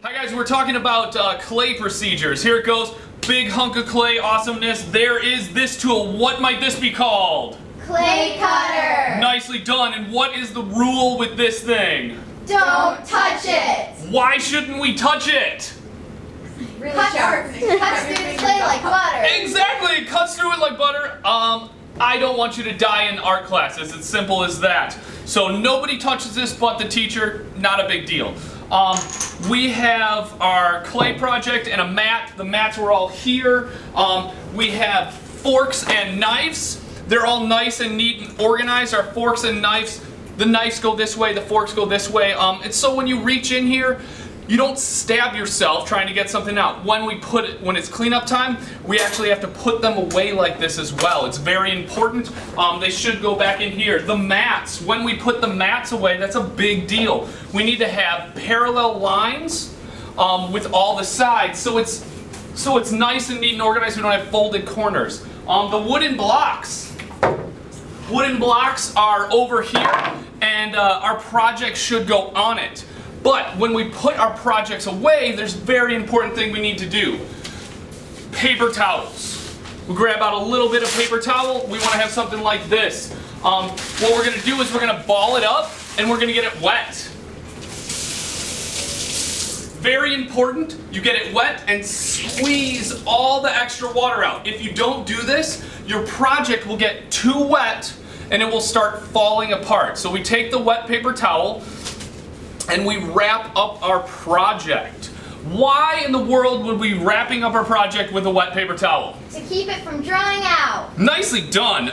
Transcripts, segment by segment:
Hi guys, we're talking about clay procedures. Here it goes. Big hunk of clay awesomeness. There is this tool. What might this be called? Clay cutter. Nicely done. And what is the rule with this thing? Don't touch it. Why shouldn't we touch it? Really sharp. Cuts through the clay like butter. Exactly, it cuts through it like butter. I don't want you to die in art class. It's as simple as that. So nobody touches this but the teacher. Not a big deal. We have our clay project and a mat. The mats were all here. We have forks and knives. They're all nice and neat and organized. Our forks and knives, the knives go this way, the forks go this way. And so when you reach in here, you don't stab yourself trying to get something out. When it's cleanup time, we actually have to put them away like this as well. It's very important. They should go back in here. The mats, when we put the mats away, that's a big deal. We need to have parallel lines with all the sides, so it's nice and neat and organized. We don't have folded corners. The wooden blocks are over here, and our project should go on it. But when we put our projects away, there's a very important thing we need to do. Paper towels. We grab out a little bit of paper towel. We want to have something like this. What we're going to do is we're going to ball it up and we're going to get it wet. Very important, you get it wet and squeeze all the extra water out. If you don't do this, your project will get too wet and it will start falling apart. So we take the wet paper towel and we wrap up our project. Why in the world would we wrapping up our project with a wet paper towel? To keep it from drying out. Nicely done.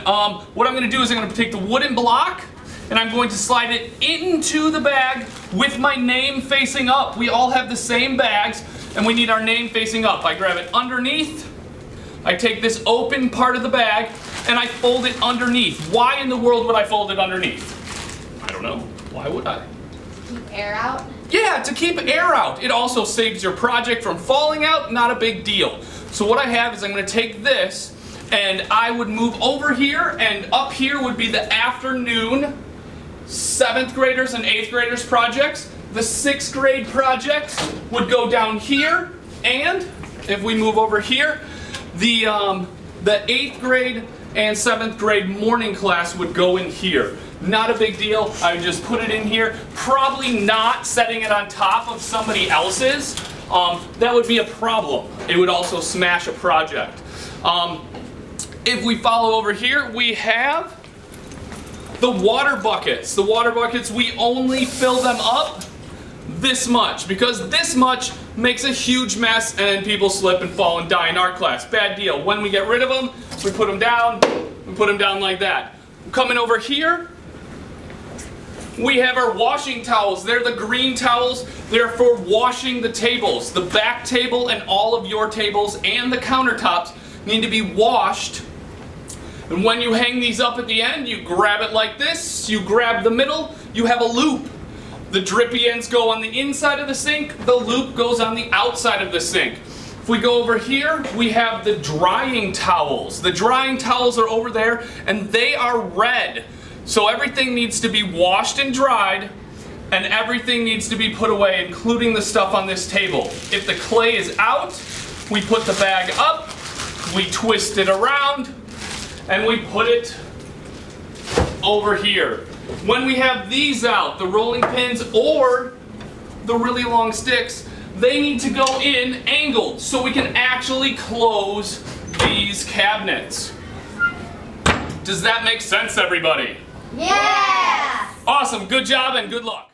What I'm going to do is I'm going to take the wooden block and I'm going to slide it into the bag with my name facing up. We all have the same bags and we need our name facing up. I grab it underneath, I take this open part of the bag and I fold it underneath. Why in the world would I fold it underneath? I don't know. Why would I? Keep air out? Yeah, to keep air out. It also saves your project from falling out, not a big deal. So what I have is I'm going to take this and I would move over here, and up here would be the afternoon 7th graders and 8th graders projects. The 6th grade projects would go down here, and if we move over here, the 8th grade and 7th grade morning class would go in here. Not a big deal. I would just put it in here. Probably not setting it on top of somebody else's. That would be a problem. It would also smash a project. If we follow over here, we have the water buckets. The water buckets, we only fill them up this much because this much makes a huge mess and people slip and fall and die in art class. Bad deal. When we get rid of them, we put them down like that. Coming over here, we have our washing towels. They're the green towels. They're for washing the tables. The back table and all of your tables and the countertops need to be washed. And when you hang these up at the end, you grab it like this. You grab the middle. You have a loop. The drippy ends go on the inside of the sink. The loop goes on the outside of the sink. If we go over here, we have the drying towels. The drying towels are over there, and they are red. So everything needs to be washed and dried, and everything needs to be put away, including the stuff on this table. If the clay is out, we put the bag up, we twist it around, and we put it over here. When we have these out, the rolling pins or the really long sticks, they need to go in angled so we can actually close these cabinets. Does that make sense, everybody? Yeah! Awesome, good job and good luck.